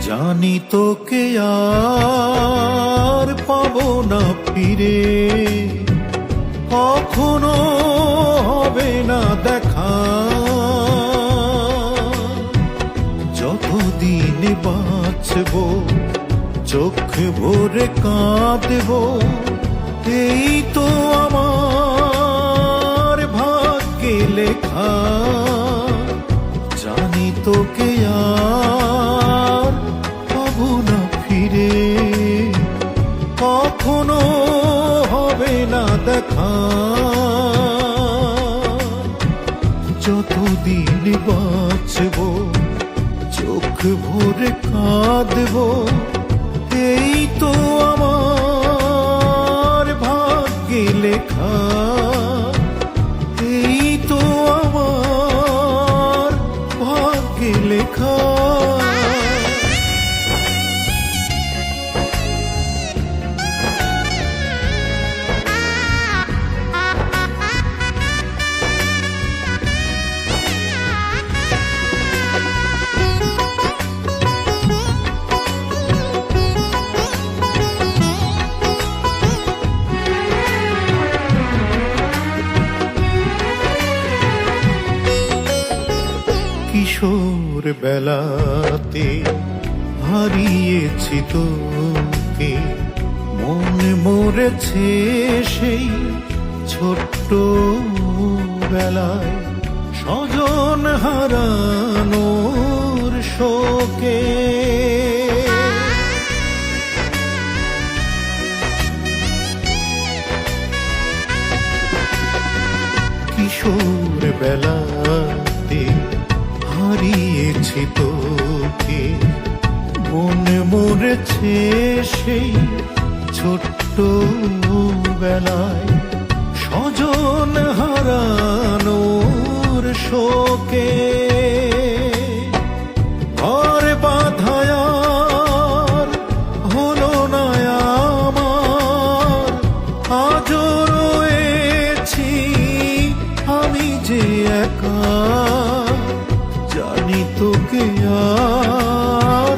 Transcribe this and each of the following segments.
জানি তোকে আর পাবো না ফিরে, কখনো হবে না দেখা। যতদিন বাঁচবো চোখ ভরে কাঁদবো, এই তো আমার ভাগ্যে লেখা। জানি তোকে আর পাবো না ফিরে, কখনো হবে না দেখা। যতদিন বাঁচবো চোখ ভরে কাঁদবো, এই তো আমার ভাগ্যে লেখা। এই তো আমার ভাগ্যে লেখা। কিশোর বেলাতে হারিয়েছি তোকে, মন মরেছে সেই ছোট্ট বেলায়, স্বজন হারানোর শোকে। কিশোর বেলাতে হারিয়েছি তোকে, মন মরেছে সেই ছোট্ট বেলায়, স্বজন হারানোর শোকে। ঘর বাঁধায়ার হলো না আমার, আজও রয়েছি আমি যে একা। জানি তোকে আর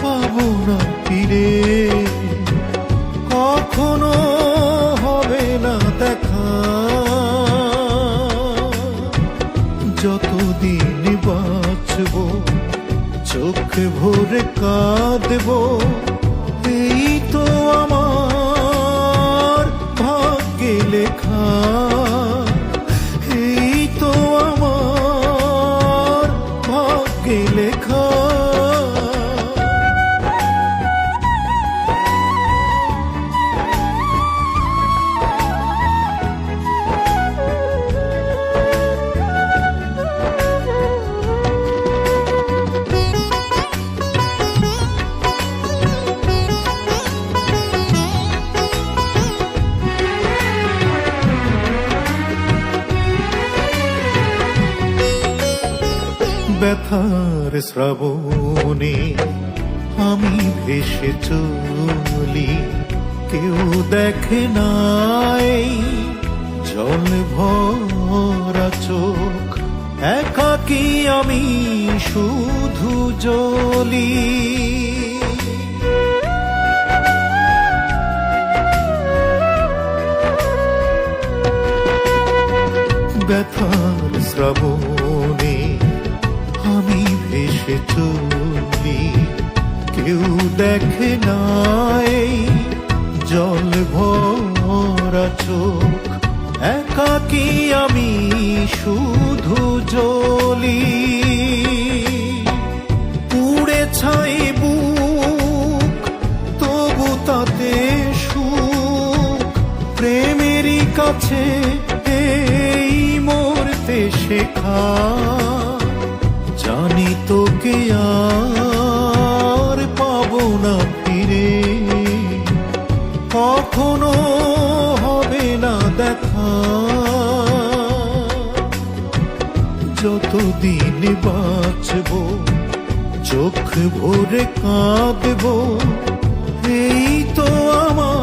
পাবো না ফিরে, কখনো হবে না দেখা। যতদিন বাঁচবো চোখ ভরে কাঁদবো, এই তো আমার ভাগ্যে লেখা। এই তো আমার ভাগ্যে লেখা। ব্যথার শ্রাবণে আমি ভেসে চলি, কেউ দেখে নাই জল ভরা চোখ, একাকী আমি শুধু জ্বলি। ব্যথার শ্রাবণে আমি ভেসে চলি, কেউ দেখে নাই জল ভরা চোখ, একাকী আমি শুধু জ্বলি। পুড়ে ছাই বুক তবু তাতে সুখ, প্রেমেরই কাছে এই মরতে শেখা। জানি তোকে আর পাবো না ফিরে, কখনো হবে না দেখা। যতদিন বাঁচবো চোখ ভরে কাঁদবো, এই তো আমার